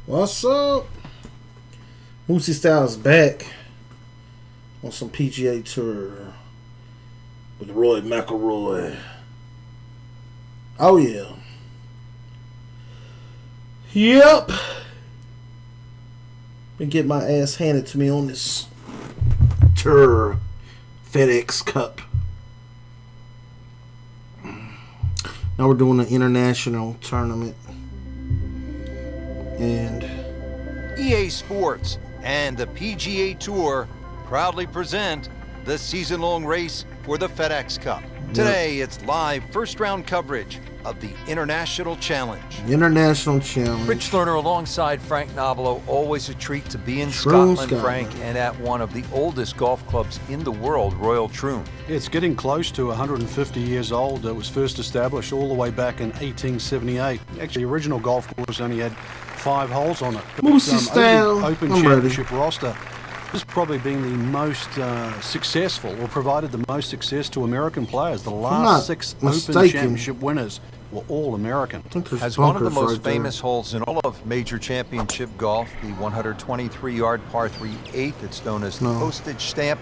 What's up? Mooseystyle is back on some PGA Tour with Rory McIlroy. Oh yeah. Yep. Been getting my ass handed to me on this Tour FedEx Cup. Now we're doing an international tournament. And EA Sports and the PGA Tour proudly present the season-long race for the FedEx Cup. Today, it's live first-round coverage of the International Challenge. International Challenge. Rich Lerner alongside Frank Nobilo. Always a treat to be in Scotland, Frank, and at one of the oldest golf clubs in the world, Royal Troon. It's getting close to 150 years old. It was first established all the way back in 1878. Actually, the original golf course only had 5 holes on it. Mooseystyle. Open Championship roster has probably been the most successful, or provided the most success to American players. The last 6 Open Championship winners were all American. Has one of the most famous holes in all of major championship golf, the 123-yard par 3 8th. It's known as the postage stamp,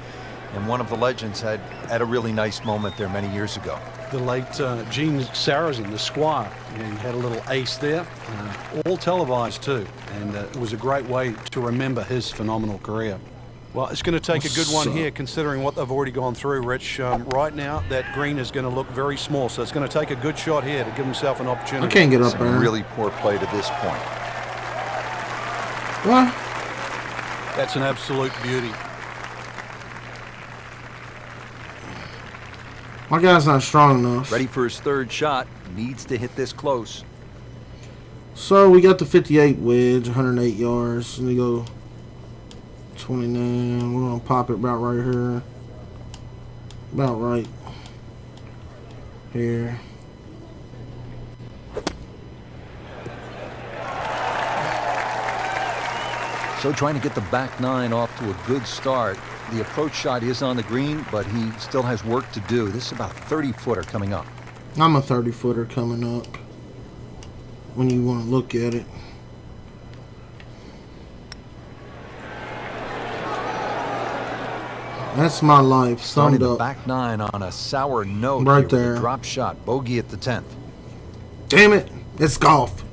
and one of the legends had a really nice moment there many years ago. The late Gene Sarazen, the Squire, he had a little ace there, all televised too, and it was a great way to remember his phenomenal career. Well, it's going to take a good one here, considering what they've already gone through, Rich. Right now, that green is going to look very small, so it's going to take a good shot here to give himself an opportunity. I can't get up there. Really poor play to this point. What? That's an absolute beauty. My guy's not strong enough. Ready for his third shot. Needs to hit this close. So we got the 58 wedge, 108 yards. And we go 29. We're going to pop it about right here. About right here. So trying to get the back 9 off to a good start. The approach shot is on the green, but he still has work to do. This is about a 30-footer coming up. I'm a 30-footer coming up when you want to look at it. That's my life. Starting Summed the up. back 9 on a sour note. Right here with there. a drop shot. Bogey at the 10th. Damn it. It's golf.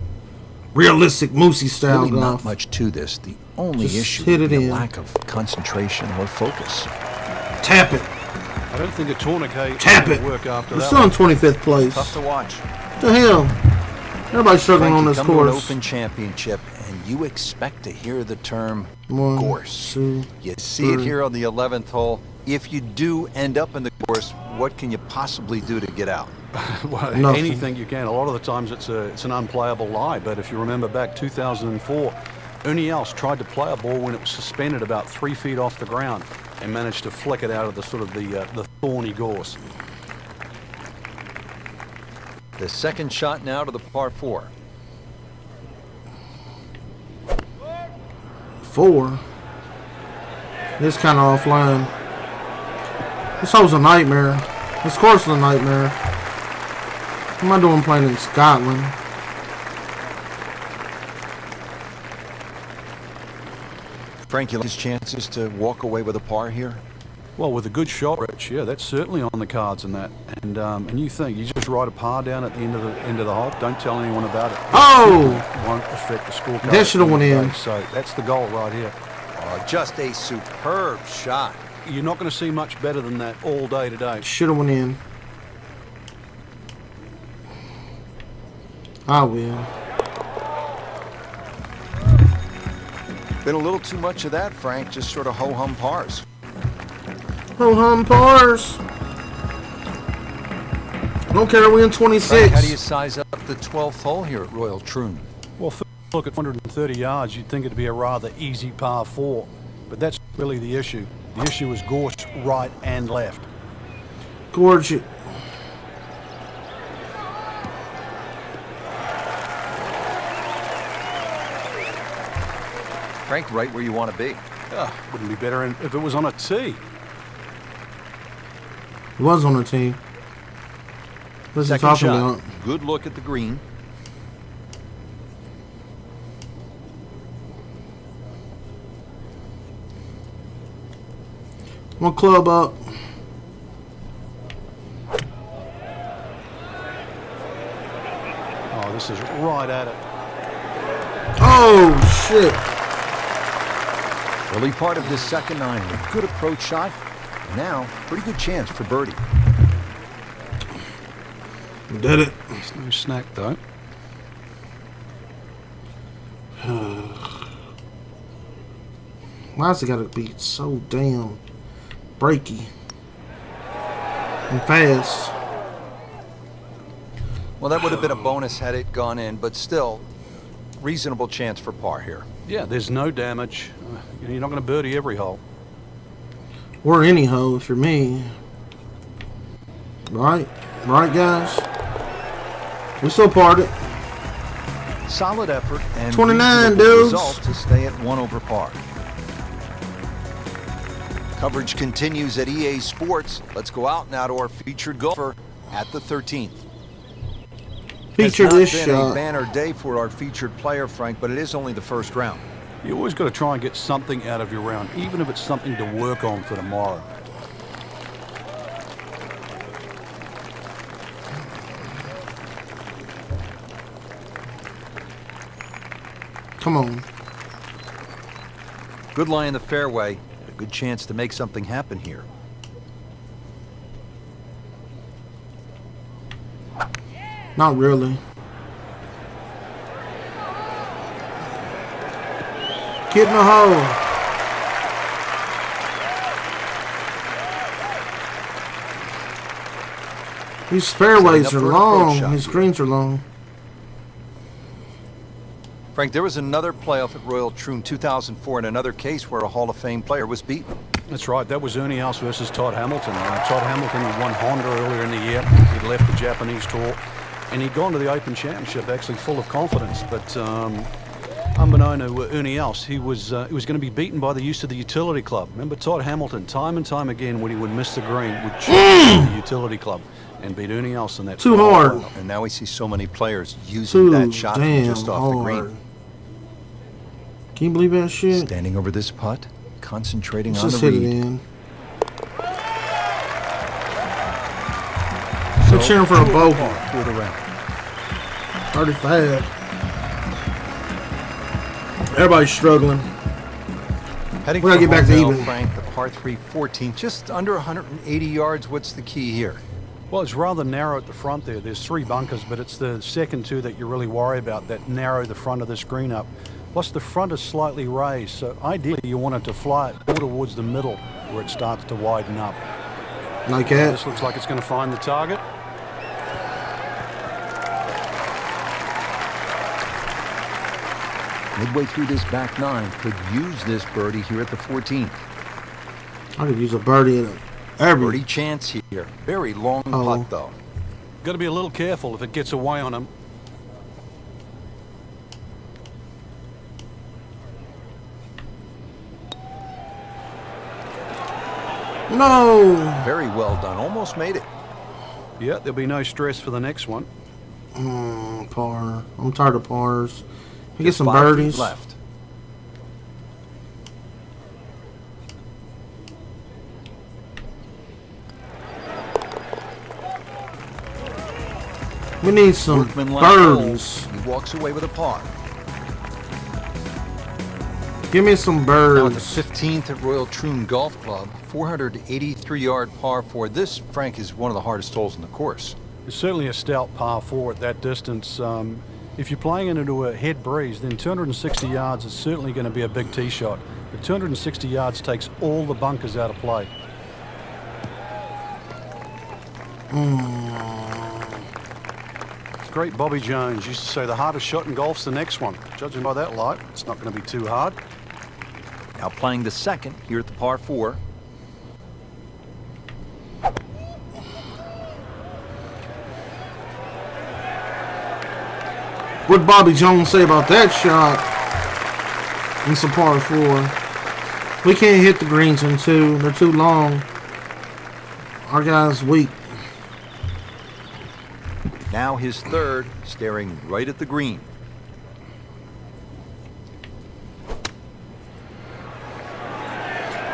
Realistic Mooseystyle Really golf. not much to this. The only Just issue hit would it be a in. lack of concentration or focus. Tap it. I don't think a tourniquet Tap will it. work after We're that. still in 25th place. Tough to watch. What the hell? Everybody's struggling Frank, on you this come to an course. Open Championship, and you expect to hear the term 1, course. 2, You see it 3. here on the 11th hole. If you do end up in the course, what can you possibly do to get out? Well, Nothing. anything you can. A lot of the times it's an unplayable lie, but if you remember back 2004, Ernie Els tried to play a ball when it was suspended about 3 feet off the ground and managed to flick it out of the sort of the thorny gorse. The second shot now to the par 4. 4. This kind of offline. This hole's a nightmare. This course is a nightmare. What am I doing playing in Scotland? Frank, you like his chances to walk away with a par here? Well, with a good shot, Rich, yeah, that's certainly on the cards in that. And you think you just ride a par down at the end of the hole. Don't tell anyone about it. Oh! It won't affect the scorecard. That should have went in. So that's the goal right here. Oh, just a superb shot. You're not going to see much better than that all day today. Should have went in. I will. Been a little too much of that, Frank. Just sort of ho-hum pars. Ho-hum pars. Don't care, we in 26. Frank, how do you size up the 12th hole here at Royal Troon? Well, look at 130 yards, you'd think it'd be a rather easy par 4. But that's really the issue. The issue is gorge right and left. Gorge it. Frank, right where you want to be. Wouldn't be better if it was on a tee. It was on the team. What's he Second talking shot. about? Good look at the green. One club up. Oh, this is right at it. Oh, shit. Early part of this second nine, a good approach shot. Now, pretty good chance for birdie. Did it. It's no snack, though. Why's it gotta be so damn breaky and fast? Well, that would have been a bonus had it gone in, but still, reasonable chance for par here. Yeah, there's no damage. You're not going to birdie every hole. Or any hole if you're me. Right? Right, guys? We still parted. Solid effort and 29 reasonable dudes. result to stay at 1 over par. Coverage continues at EA Sports. Let's go out now to our featured golfer at the 13th. Feature It's this not been a shot. banner day for our featured player, Frank, but it is only the first round. You always got to try and get something out of your round, even if it's something to work on for tomorrow. Come on. Good lie in the fairway. A good chance to make something happen here. Not really. Get in the hole. These fairways Setting are up for an approach long. shot These here. greens are long. Frank, there was another playoff at Royal Troon 2004 in another case where a Hall of Fame player was beaten. That's right. That was Ernie Els versus Todd Hamilton. Todd Hamilton won Honda earlier in the year. He'd left the Japanese tour, and he'd gone to the Open Championship actually full of confidence. But unbeknown to Ernie Els, he was going to be beaten by the use of the utility club. Remember, Todd Hamilton, time and time again, when he would miss the green, would choose the utility club and beat Ernie Els in that. Too hard. And now we see so many players using Too that shot from damn just off the hard. green. Can you believe that shit? Standing over this putt, concentrating Let's on just the hit it read. in. We're cheering for a bogey. For the round. 35. Everybody's struggling. Heading We gotta for get back home to now, even. Frank, the par 3 14, just under 180 yards. What's the key here? Well, it's rather narrow at the front there. There's 3 bunkers, but it's the second 2 that you really worry about that narrow the front of the screen up. Plus, the front is slightly raised, so ideally you want it to fly it more towards the middle where it starts to widen up. Like that. This looks like it's going to find the target. Midway through this back 9, could use this birdie here at the 14th. I could use a birdie at every. Birdie chance here. Very long putt, though. Got to be a little careful if it gets away on him. No. Very well done. Almost made it. Yeah, there'll be no stress for the next one. Par. I'm tired of pars. I get Just some 5 feet birdies. left. We need some Workman left hole. birdies. He walks away with a par. Give me some Now at the birds. 15th at Royal Troon Golf Club, 483-yard par 4. This, Frank, is one of the hardest holes in the course. It's certainly a stout par 4 at that distance. If you're playing it into a head breeze, then 260 yards is certainly going to be a big tee shot. But 260 yards takes all the bunkers out of play. It's great. Bobby Jones used to say the hardest shot in golf's the next one. Judging by that light, it's not going to be too hard. Now playing the second here at the par 4. What Bobby Jones say about that shot? It's a par 4. We can't hit the greens in 2. They're too long. Our guy's weak. Now his third, staring right at the green.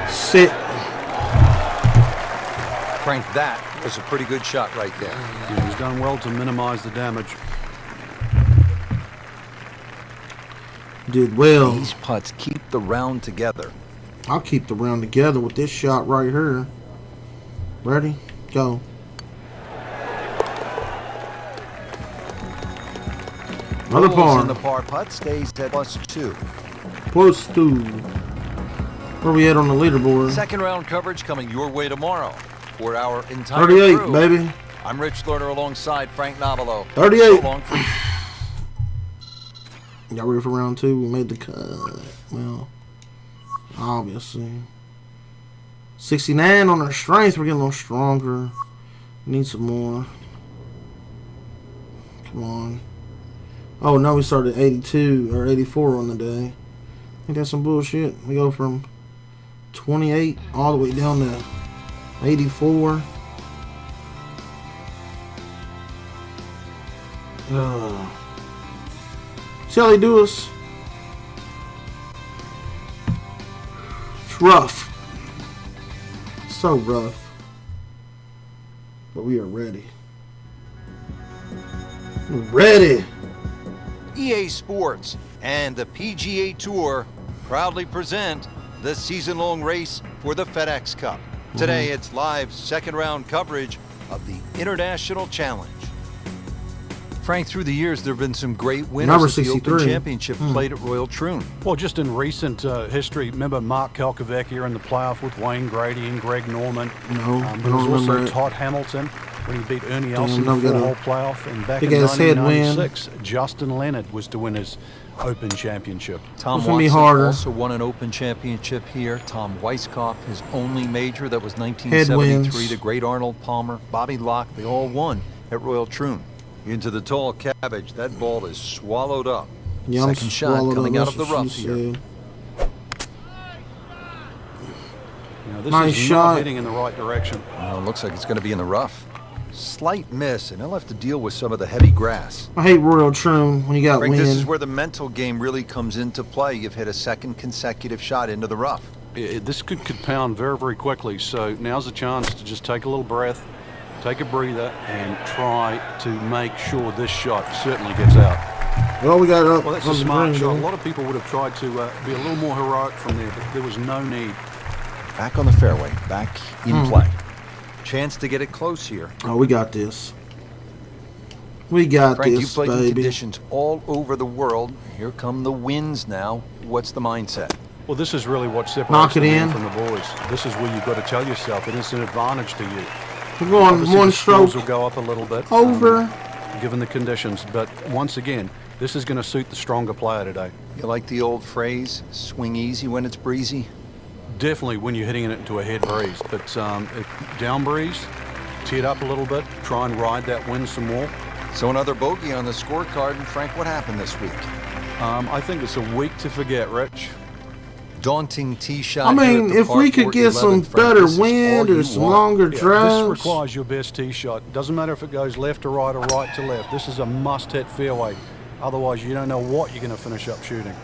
Sit. Frank, that was a pretty good shot right there. Yeah, he's done well to minimize the damage. Did well. These putts keep the round together. I'll keep the round together with this shot right here. Ready? Go. Another Rolls in the par. par putt stays at +2. +2. Where we at on the leaderboard? Second round coverage coming your way tomorrow for our entire 38, crew. baby. I'm Rich Lerner alongside Frank Navalo. 38. So long for Y'all ready for round 2? We made the cut. Well, obviously. 69 on our strength. We're getting a little stronger. Need some more. Come on. Oh, no, we started at 82 or 84 on the day. Ain't that some bullshit? We go from 28 all the way down to 84. See how they do us? It's rough. So rough. But we are ready. We're ready. EA Sports and the PGA Tour proudly present the season-long race for the FedEx Cup. Today, it's live second-round coverage of the International Challenge. Frank, through the years, there have been some great winners Number of the Open 63. Championship played at Royal Troon. Well, just in recent history, remember Mark Kalkovecchia in the playoff with Wayne Grady and Greg Norman. No, I There don't was also remember it. Todd Hamilton when he beat Ernie Els in the don't get four-hole playoff. And back in big-ass head win. 1996, Justin Leonard was to win his Open Championship. Tom It's gonna be Watson harder. also won an Open Championship here. Tom Weiskopf, his only major, that was Headwinds. 1973. The great Arnold Palmer, Bobby Locke, they all won at Royal Troon. Into the tall cabbage, that ball is swallowed up. Yeah, I'm Second shot swallowed coming up, out of the that's what rough she here. said. You know, this Nice is shot. not heading in the right direction. Well, it looks like it's going to be in the rough. Slight miss, and he'll have to deal with some of the heavy grass. I hate Royal Troon when you got Frank, wind. this is where the mental game really comes into play. You've hit a second consecutive shot into the rough. This could compound very, very quickly. So now's the chance to just take a little breath, take a breather, and try to make sure this shot certainly gets out. Well, we got it up. Well, that's on a the smart green, shot. A though. lot of people would have tried to be a little more heroic from there, but there was no need. Back on the fairway, back in play. Chance to get it close here. Oh, we got this. We got Frank, you this, played in baby. conditions all over the world. Here come the winds now. What's the mindset? Well, this is really what separates Knock it the men in. from the boys. This is where you've got to tell yourself it is an advantage to you. We're going Obviously, one the scores stroke will go up a little bit. over. Given the conditions. But once again, this is going to suit the stronger player today. You like the old phrase, swing easy when it's breezy? Definitely when you're hitting it into a head breeze. But down breeze, tee it up a little bit, try and ride that wind some more. So another bogey on the scorecard. And Frank, what happened this week? I think it's a week to forget, Rich. Daunting tee shot. I here mean, at the if par we could 4 get some 11, Frank, better this is all wind you or some want. longer This drives. requires your best tee shot. Doesn't matter if it goes left to right or right to left. This is a must-hit fairway. Otherwise, you don't know what you're going to finish up shooting.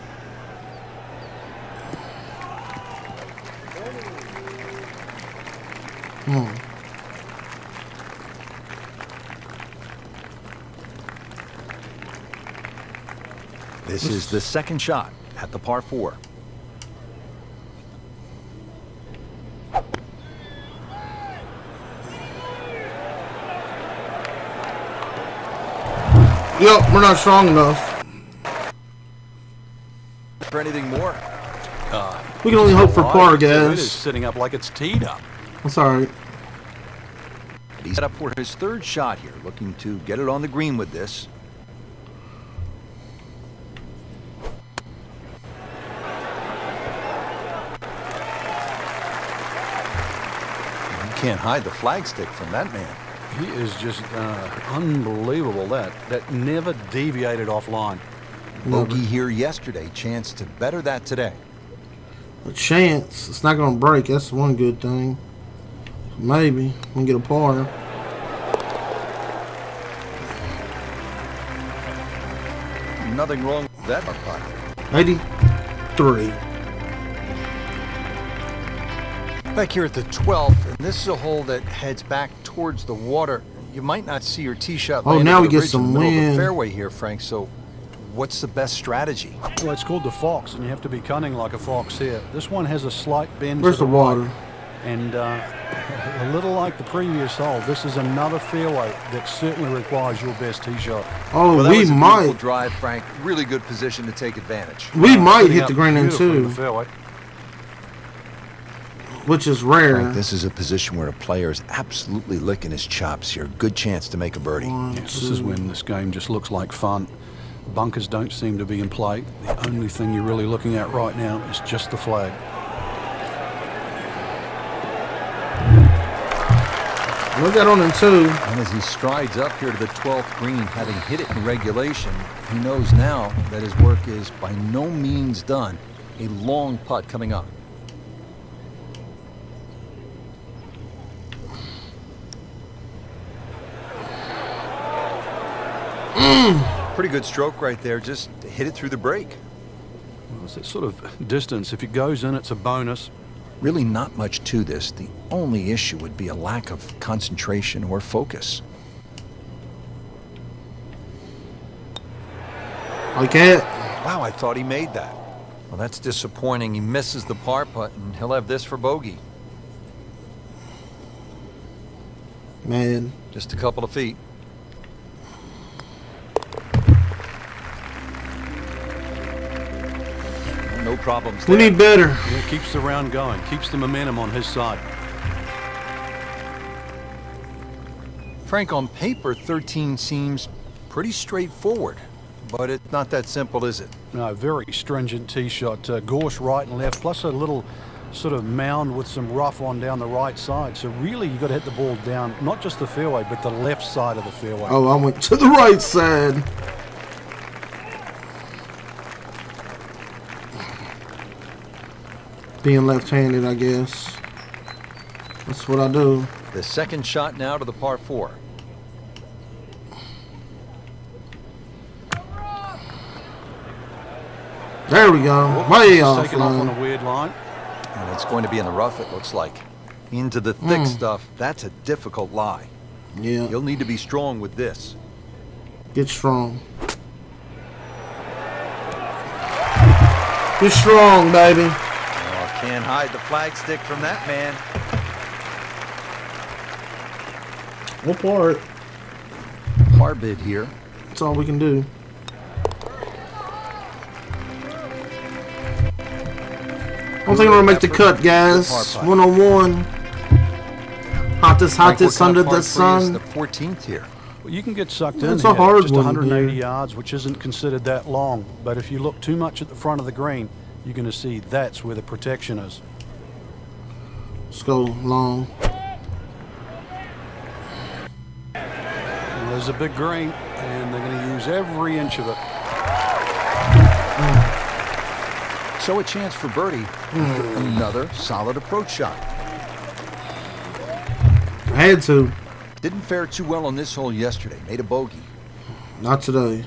This is the second shot at the par 4. Yep, we're not strong enough. For anything more? We can only hope for par, It is guys. sitting up like it's teed up. That's all right. He's set up for his third shot here, looking to get it on the green with this. You can't hide the flagstick from that man. He is just unbelievable. That never deviated offline. Bogey here yesterday, chance to better that today. A chance. It's not going to break. That's one good thing. Maybe. We can get a par. Nothing wrong with that putt. 83. Back here at the 12th, and this is a hole that heads back towards the water. You might not see your tee shot land now over we the get ridge some in the middle of wind. the fairway here, Frank. So what's the best strategy? Well, it's called the fox, and you have to be cunning like a fox here. This one has a slight bend Where's to the the water? right, and a little like the previous hole, this is another fairway that certainly requires your best tee shot. Oh, Well, that we was a beautiful might. drive, Frank. Really good position to take advantage. We might Sitting hit out the green in beautifully in two, the fairway. which is rare. Frank, this is a position where a player is absolutely licking his chops here. Good chance to make a birdie. Yeah, this is when this game just looks like fun. Bunkers don't seem to be in play. The only thing you're really looking at right now is just the flag. We got on in two. And as he strides up here to the 12th green, having hit it in regulation, he knows now that his work is by no means done. A long putt coming up. Pretty good stroke right there. Just hit it through the break. Well, it's that sort of distance. If it goes in, it's a bonus. Really not much to this. The only issue would be a lack of concentration or focus. Like that. Wow, I thought he made that. Well, that's disappointing. He misses the par putt, and he'll have this for bogey. Man. Just a couple of feet. No problems We there. need better. Yeah, it keeps the round going, keeps the momentum on his side. Frank, on paper, 13 seems pretty straightforward, but it's not that simple, is it? No, very stringent tee shot. Gorse right and left, plus a little sort of mound with some rough on down the right side. So really, you've got to hit the ball down, not just the fairway, but the left side of the fairway. Oh, I went to the right side. Being left-handed, I guess. That's what I do. The second shot now to the par 4. There we go. Way It's off taken off on line. a weird line. And it's going to be in the rough, it looks like. Into the thick stuff, that's a difficult lie. Yeah, You'll need to be strong with this. get strong. Get strong, baby. Oh, can't hide the flagstick from that man. What part? Par bid here. That's all we can do. I don't think we're gonna make the cut, guys. 101. Hottest Frank, what kind under of par the three is sun. the 14th here. Well, you can get sucked in It's here. a hard just one 180 here. yards, which isn't considered that long. But if you look too much at the front of the green, you're going to see that's where the protection is. Let's go long. And there's a big green, and they're going to use every inch of it. So a chance for birdie. Another solid approach shot. I had to. Didn't fare too well on this hole yesterday. Made a bogey. Not today.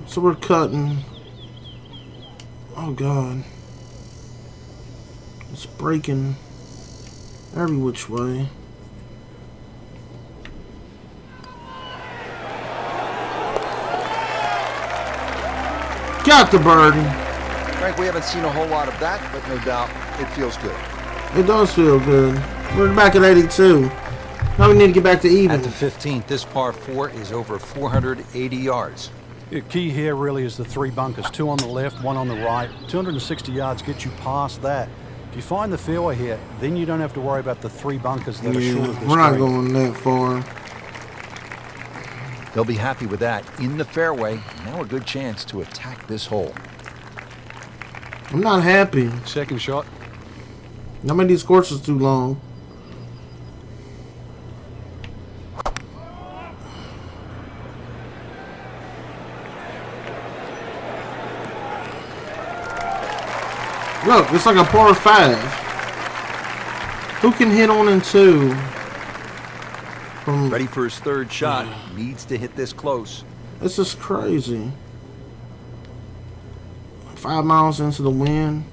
So we're cutting. Oh God. It's breaking every which way. Got the birdie. Frank, we haven't seen a whole lot of that, but no doubt it feels good. It does feel good. We're back at 82. Now we need to get back to even. At the 15th, this par 4 is over 480 yards. The key here really is the 3 bunkers, 2 on the left, 1 on the right. 260 yards gets you past that. If you find the fairway here, then you don't have to worry about the 3 bunkers that are short of this we're not green. going that far. They'll be happy with that. In the fairway, now a good chance to attack this hole. I'm not happy. Second shot. I made these courses too long. Look, it's like a par 5. Who can hit on in 2? From, Ready for his third shot. Needs to hit this close. this is crazy. 5 miles into the wind.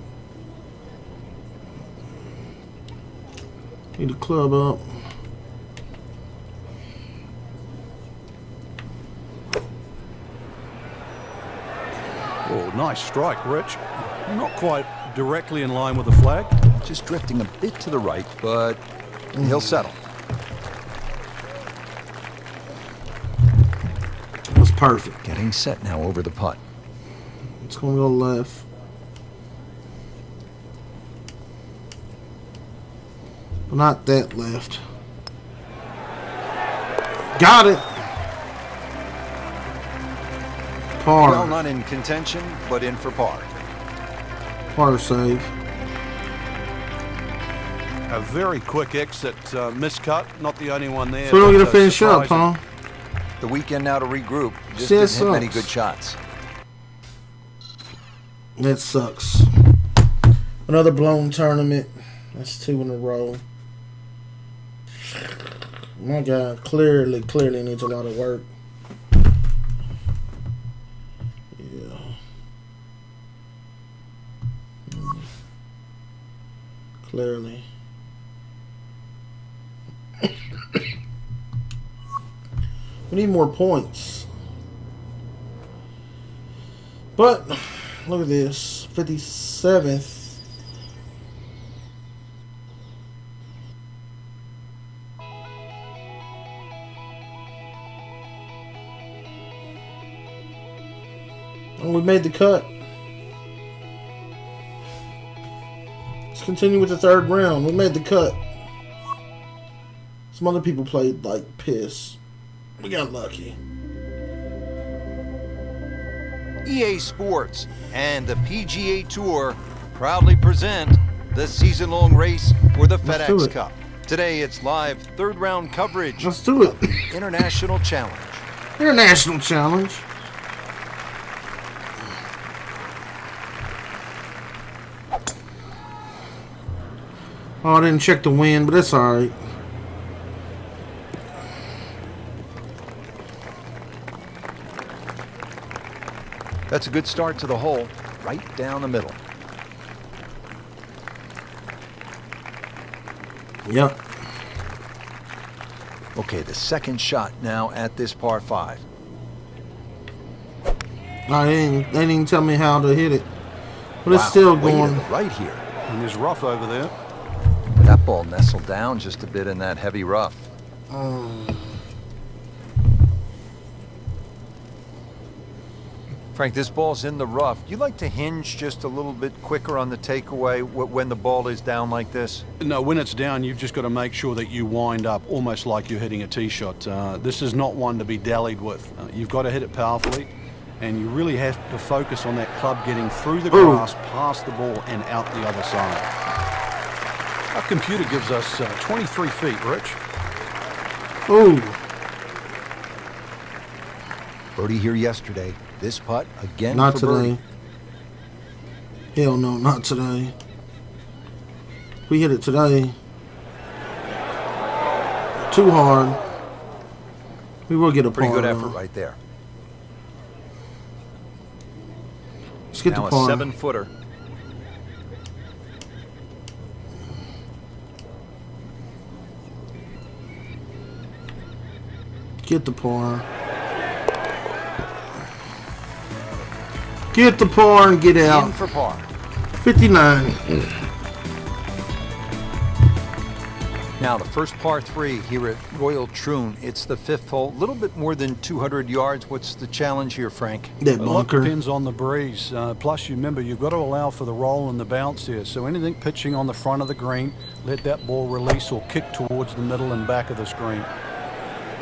Need the club up. Oh, nice strike, Rich. Not quite directly in line with the flag. Just drifting a bit to the right, but he'll settle. That's perfect. Getting set now over the putt. It's going to go left. But not that left. Got it. Par. Well, not in contention, but in for par. Par save. A very quick exit miscut. Not the only one there. So we don't but, get to finish up, surprising. huh? The weekend now to regroup. Just See, that didn't hit many sucks. good shots. That sucks. Another blown tournament. That's 2 in a row. My guy clearly needs a lot of work. Yeah. Clearly. We need more points. But look at this. 57th. And we made the cut. Let's continue with the 3rd round. We made the cut. Some other people played like piss. We got lucky. EA Sports and the PGA Tour proudly present the season-long race for the Let's do FedEx it. Cup. Today it's live 3rd round coverage. Let's do it. of the International Challenge. International challenge. Oh, I didn't check the wind, but that's alright. That's a good start to the hole, right down the middle. Yep. Okay, the second shot now at this par 5. They didn't even tell me how to hit it. But it's Wow, still way to going. the right here. And there's rough over there. That ball nestled down just a bit in that heavy rough. Frank, this ball's in the rough. You like to hinge just a little bit quicker on the takeaway when the ball is down like this? No, when it's down, you've just got to make sure that you wind up almost like you're hitting a tee shot. This is not one to be dallied with. You've got to hit it powerfully, and you really have to focus on that club getting through the grass, past the ball, and out the other side. Our computer gives us 23 feet, Rich. Ooh. Birdie here yesterday. This putt again Not for today. birdie. Hell no, not today. We hit it today. Too hard. We will get a Pretty par. good effort though. right there. Let's get Now the a par. 7-footer. Get the par. Get the par and get In out. for par. 59. Now the first par 3 here at Royal Troon. It's the 5th hole. A little bit more than 200 yards. What's the challenge here, Frank? That A lot bunker. depends on the breeze. Plus, you remember, you've got to allow for the roll and the bounce here. So anything pitching on the front of the green, let that ball release or kick towards the middle and back of the screen.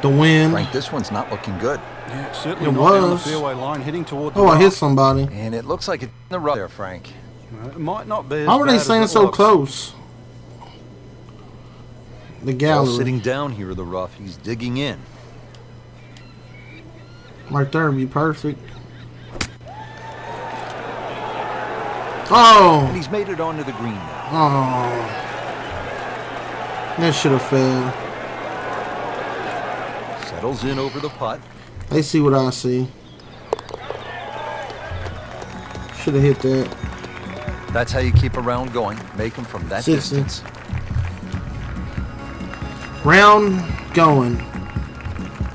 The wind. Frank, this one's not looking good. Yeah, it's certainly It not down the was. fairway line, heading toward the Oh, I hit rough. somebody. And it looks like it's in the rough there, Frank. It might not be as How were they bad as staying it so looks. close? The Ball gallery. sitting down here in the rough. He's digging in. Right there would be perfect. Oh! And he's made it onto the green now. Oh. That should have failed. Settles in over the putt. They see what I see. Should have hit that. That's how you keep a round going. Make them from that 60. distance. Round going.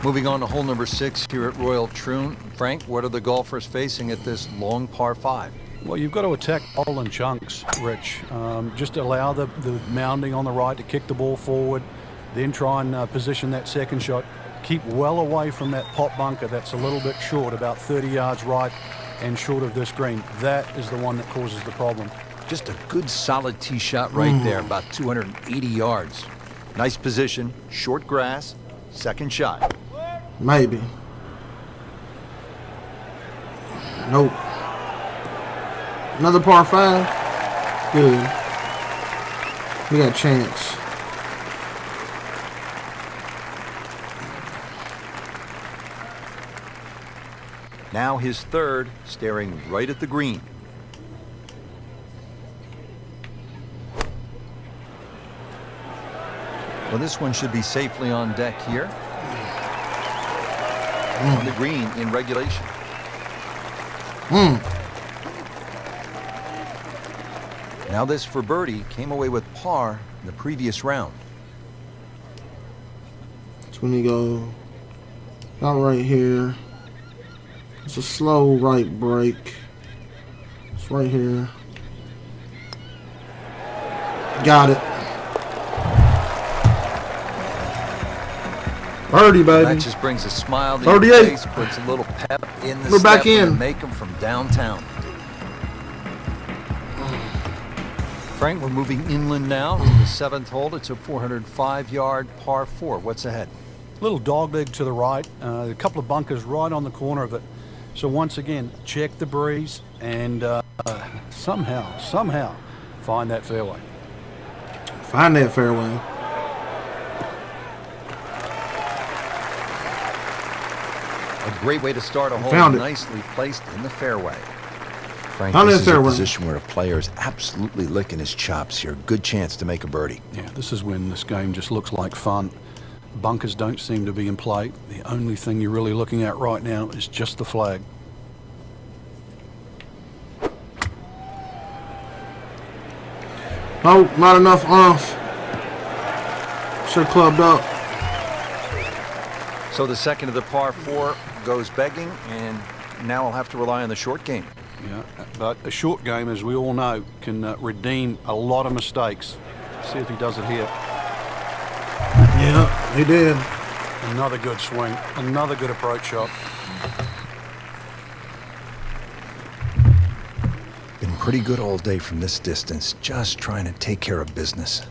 Moving on to hole number 6 here at Royal Troon. Frank, what are the golfers facing at this long par 5? Well, you've got to attack the hole in chunks, Rich. Just allow the mounding on the right to kick the ball forward, then try and position that second shot. Keep well away from that pot bunker that's a little bit short, about 30 yards right and short of this green. That is the one that causes the problem. Just a good solid tee shot right there, about 280 yards. Nice position, short grass, second shot. Maybe. Nope. Another par 5. Good. We got a chance. Now his third, staring right at the green. Well, this one should be safely on deck here. On the green in regulation. Now this for birdie, came away with par in the previous round. That's when you go out right here. It's a slow right break. It's right here. Got it. Birdie, baby. That just brings a smile to your 38. face, puts a little pep in the We're step back in. and make them from downtown. Frank, we're moving inland now to the 7th hole. It's a 405-yard par 4. What's ahead? Little dog leg to the right, a couple of bunkers right on the corner of it. So once again, check the breeze and somehow find that fairway. Find that fairway. A great way to start a hole, Found it. nicely placed in the fairway. Frank, Found this that is a fairway. position where a player is absolutely licking his chops here. Good chance to make a birdie. Yeah, this is when this game just looks like fun. Bunkers don't seem to be in play. The only thing you're really looking at right now is just the flag. Oh, not enough off. Should have clubbed up. So the second of the par 4 goes begging, and now I'll have to rely on the short game. Yeah, but a short game, as we all know, can redeem a lot of mistakes. See if he does it here. Yeah, he did. Another good swing, another good approach shot. Been pretty good all day from this distance, just trying to take care of business.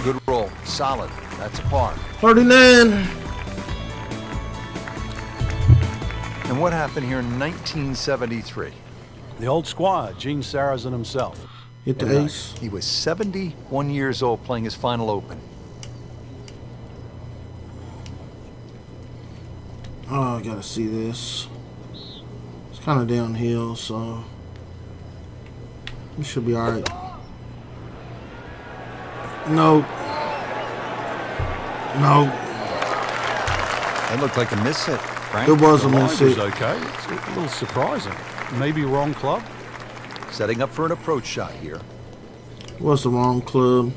Good roll, solid. That's a par. 39. And what happened here in 1973? The old squire, Gene Sarazen himself. Hit the ace. He was 71 years old playing his final Open. Oh, I gotta see this. It's kind of downhill, so we should be all right. No. No. That looked like a miss hit, Frank. It was a The line miss was hit. okay. It's a little surprising. Maybe wrong club. Setting up for an approach shot here. Was the wrong club.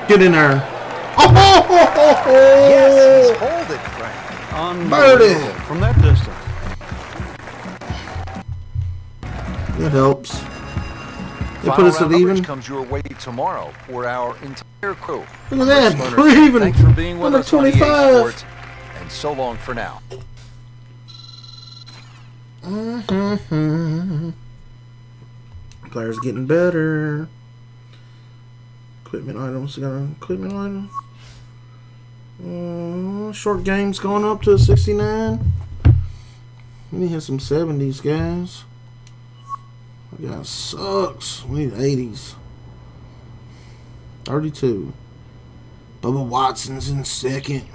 Get in there. Yes, he's hold it, Frank. Birdie. From that distance. That helps. They Final put us round at coverage even. comes your way tomorrow for our entire crew. Look at that. Rich We're Leonard, even. Thanks for being with Number us on EA 25. Sports, and so long for now. Players getting better. Equipment items. Got an equipment item. Short game's going up to 69. We need to hit some 70s, guys. That guy sucks. We need 80s. 32. Bubba Watson's in second.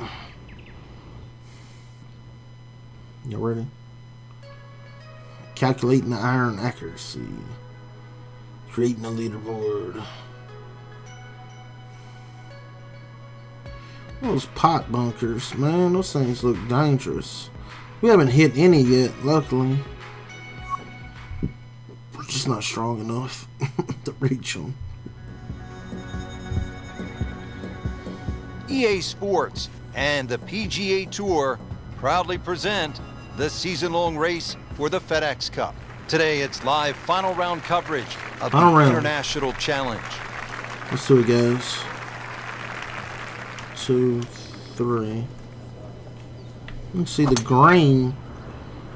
You ready? Calculating the iron accuracy. Creating a leaderboard. Those pot bunkers, man, those things look dangerous. We haven't hit any yet, luckily. We're just not strong enough to reach them. EA Sports and the PGA Tour proudly present the season-long race for the FedEx Cup. Today, it's live final round coverage of the International Challenge. Let's do it, guys. 2, 3. Let's see the green.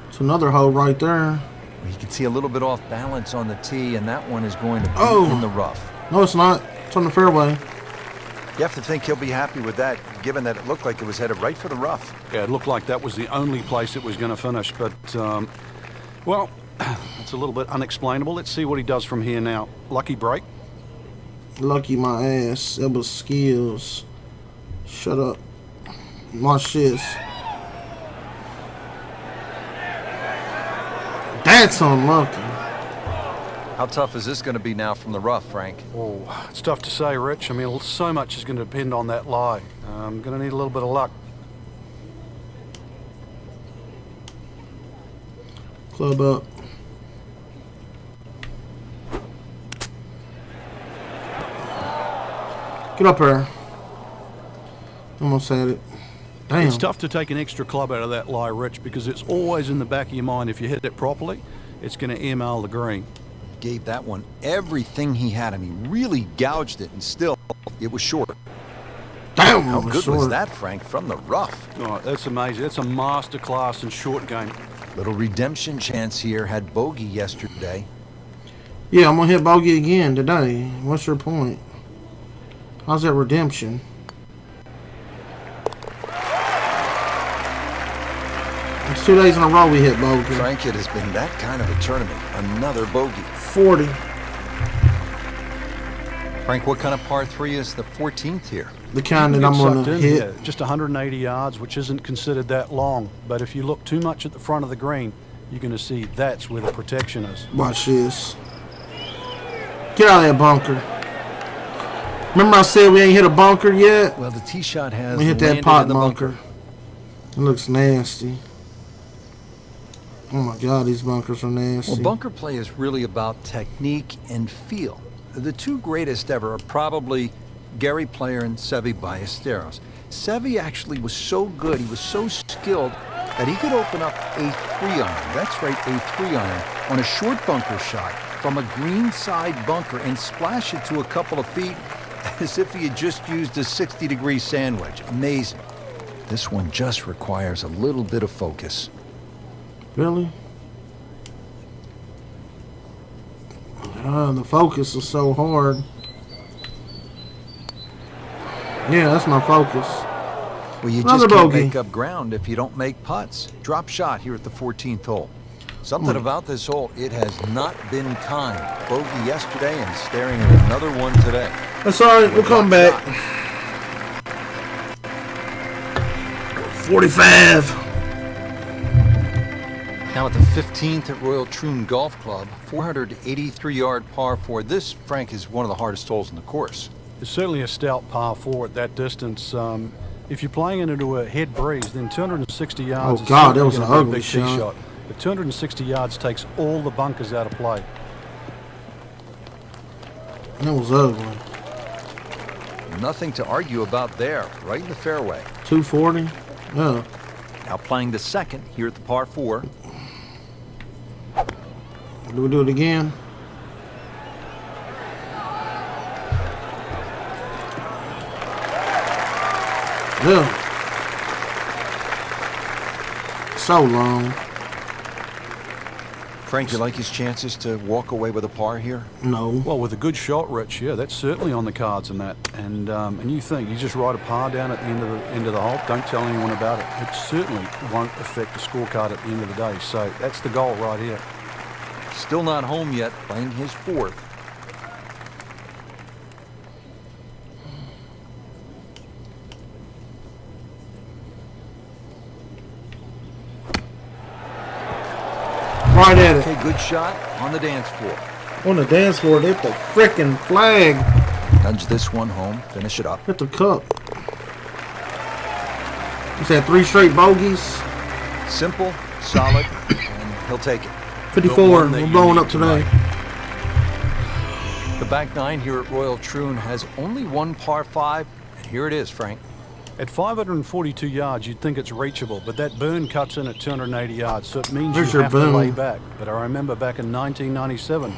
It's another hole right there. You can see a little bit off balance on the tee, and that one is going to be in the rough. No, it's not. It's on the fairway. You have to think he'll be happy with that, given that it looked like it was headed right for the rough. Yeah, it looked like that was the only place it was going to finish, but, well, it's a little bit unexplainable. Let's see what he does from here now. Lucky break. Lucky my ass. That was skills. Shut up. Watch this. That's unlucky. How tough is this going to be now from the rough, Frank? Oh, it's tough to say, Rich. I mean, so much is going to depend on that lie. I'm going to need a little bit of luck. Club up. Get up there. Almost had it. Damn. It's tough to take an extra club out of that lie, Rich, because it's always in the back of your mind. If you hit it properly, it's going to ML the green. Gave that one everything he had. I mean, really gouged it, and still, it was short. Damn, how good was that, Frank, from the rough? Oh, that's amazing. That's a master class in short game. Little redemption chance here. Had bogey yesterday. Yeah, I'm going to hit bogey again today. What's your point? How's that redemption? It's 2 days in a row we hit bogey. Frank, it has been that kind of a tournament. Another bogey. 40. Frank, what kind of par 3 is the 14th here? The kind that I'm going to hit. Here, just 180 yards, which isn't considered that long. But if you look too much at the front of the green, you're going to see that's where the protection is. Watch this. Get out of that bunker. Remember I said we ain't hit a bunker yet? Well, the tee shot has we hit that pot bunker. It looks nasty. Oh my God, these bunkers are nasty. Well, bunker play is really about technique and feel. The two greatest ever are probably Gary Player and Seve Ballesteros. Seve actually was so good, he was so skilled, that he could open up a 3-iron, that's right, a 3-iron, on a short bunker shot from a green side bunker and splash it to a couple of feet as if he had just used a 60-degree sand wedge. Amazing. This one just requires a little bit of focus. Really? The focus is so hard. Yeah, that's my focus. Well, you just can't make up ground if you don't make putts. Drop shot here at the 14th hole. Something about this hole, it has not been kind. Bogey yesterday and staring at another one today. That's all right. We'll come back. 45. Now at the 15th at Royal Troon Golf Club, 483-yard par 4. This, Frank, is one of the hardest holes in the course. It's certainly a stout par 4 at that distance. If you're playing it into a head breeze, then 260 yards. Oh God, that was an ugly shot. But 260 yards takes all the bunkers out of play. That was ugly. Nothing to argue about there, right in the fairway. 240. Yeah. Now playing the second here at the par 4. Do we do it again? Yeah. So long. Frank, you like his chances to walk away with a par here? No. Well, with a good shot, Rich, yeah, that's certainly on the cards in that. And you think you just write a par down at the end of the hole, don't tell anyone about it. It certainly won't affect the scorecard at the end of the day. So that's the goal right here. Still not home yet, playing his 4th. Right at it. Okay, good shot on the dance floor. On the dance floor, they hit the frickin' flag. Nudge this one home, finish it up. Hit the cup. He's had 3 straight bogeys. Simple, solid, and he'll take it. 54. We're blowing up today. The back 9 here at Royal Troon has only one par 5, and here it is, Frank. At 542 yards, you'd think it's reachable, but that burn cuts in at 280 yards, so it means There's you your have to boom. lay back. But I remember back in 1997,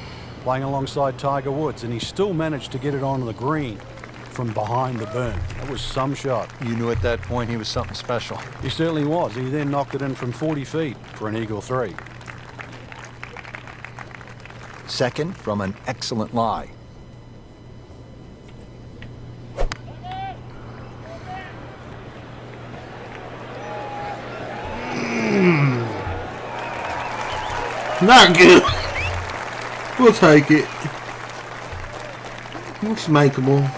playing alongside Tiger Woods, and he still managed to get it onto the green from behind the burn. That was some shot. You knew at that point he was something special. He certainly was. He then knocked it in from 40 feet for an eagle 3. Second from an excellent lie. Not good. We'll take it. It's makeable.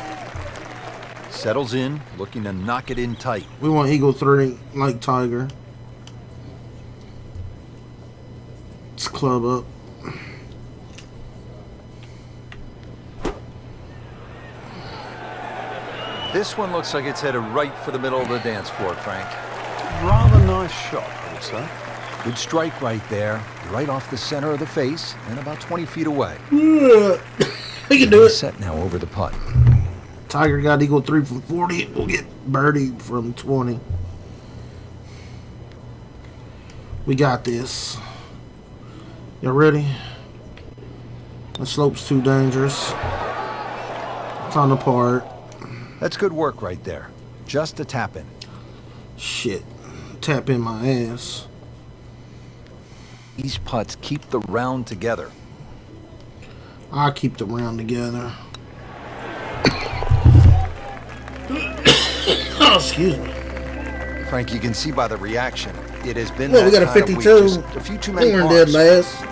Settles in, looking to knock it in tight. We want eagle 3 like Tiger. Let's club up. This one looks like it's headed right for the middle of the dance floor, Frank. Rather nice shot, I would say. Good strike right there, right off the center of the face and about 20 feet away. Yeah. We can do it. Set now over the putt. Tiger got eagle 3 from 40. We'll get birdie from 20. We got this. Y'all ready? The slope's too dangerous. It's on the part. That's good work right there. Just a tap in. Shit. Tap in my ass. These putts keep the round together. I keep the round together. Oh, excuse me. Frank, you can see by the reaction, it has been Well, we that got a kind of 52. week, just a few too many We're dead pars. last.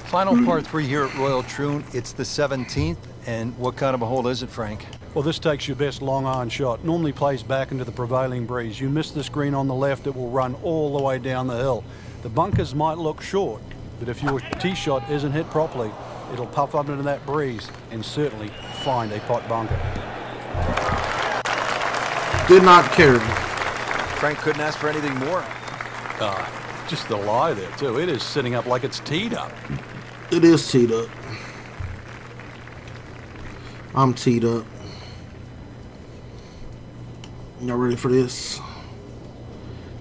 Final par 3 here at Royal Troon. It's the 17th, and what kind of a hole is it, Frank? Well, this takes your best long iron shot. Normally plays back into the prevailing breeze. You miss this green on the left, it will run all the way down the hill. The bunkers might look short, but if your tee shot isn't hit properly, it'll puff up into that breeze and certainly find a pot bunker. Did not care. Frank couldn't ask for anything more. Just the lie there, too. It is sitting up like it's teed up. It is teed up. I'm teed up. Y'all ready for this?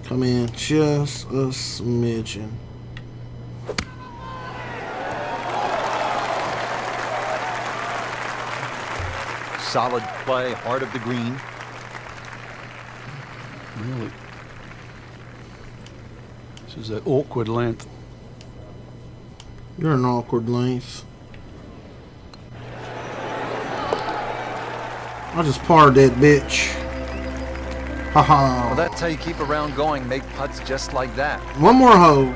Come in just a smidgen. Solid play, heart of the green. Really. This is an awkward length. You're an awkward length. I just parred that bitch. Haha. Well, that's how you keep a round going. Make putts just like that. One more hole.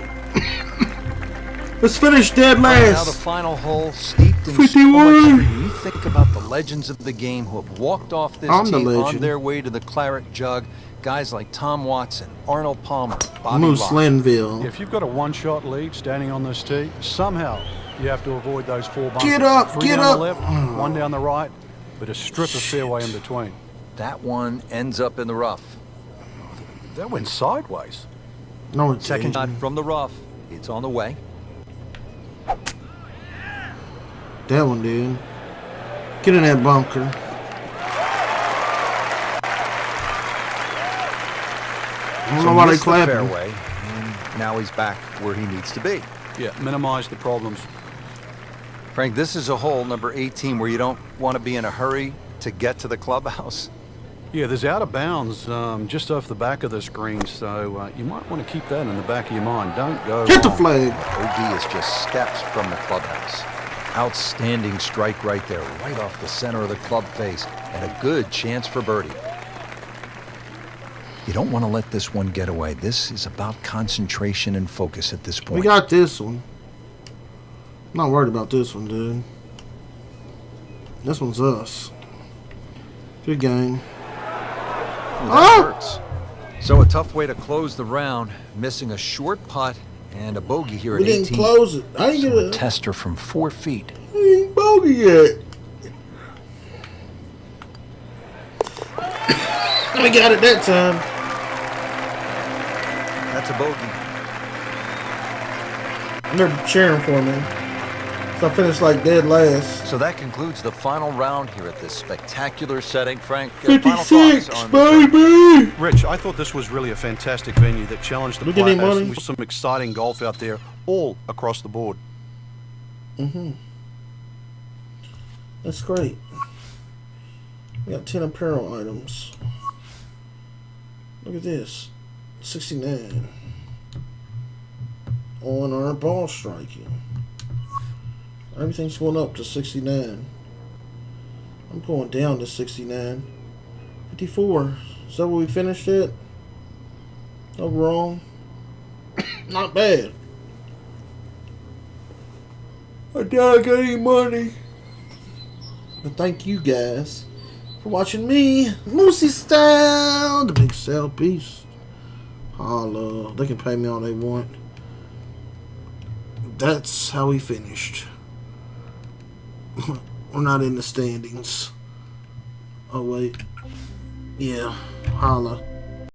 Let's finish dead Now the last. final hole, steeped in 51. so much history. You think about the legends of the game who have walked off this I'm the tee on legend. their way to the claret jug. Guys like Tom Watson, Arnold Palmer, Bobby Moose Locke. Linville. If you've got a one-shot lead standing on this tee, somehow you have to avoid those 4 bunkers. Get up, 3 get down up. the left, 1 down the right, but a strip of fairway in between. That one ends up in the rough. That went sideways. No, it's Second shot from the rough. It's on the way. That one, dude. Get in that bunker. I don't know why they missed the clapping. fairway, and now he's back where he needs to be. Yeah, minimize the problems. Frank, this is a hole, number 18, where you don't want to be in a hurry to get to the clubhouse. Yeah, there's out of bounds just off the back of this green, so you might want to keep that in the back of your mind. Don't go Hit the wrong. flag. OD is just steps from the clubhouse. Outstanding strike right there, right off the center of the club face, and a good chance for birdie. You don't want to let this one get away. This is about concentration and focus at this point. We got this one. I'm not worried about this one, dude. This one's us. Good game. Ooh, that hurts. So a tough way to close the round, missing a short putt and a bogey here We at didn't 18. close it. I didn't So get a a tester from 4 feet. bogey yet. We got it that time. That's a bogey. They're cheering for me. So I finished like dead last. So that concludes the final round here at this spectacular setting. Frank, final thoughts 56, on baby! Rich, I thought this was really a fantastic venue that challenged the We get any players money? with some exciting golf out there all across the board. That's great. We got 10 apparel items. Look at this. 69. On our ball striking. Everything's going up to 69. I'm going down to 69. 54. Is that where we finished it? Overall? Not bad. I doubt I got any money. But thank you guys for watching me, Mooseystyle, the big sale piece. Holla. They can pay me all they want. That's how we finished. We're not in the standings. Oh, wait. Yeah. Holla.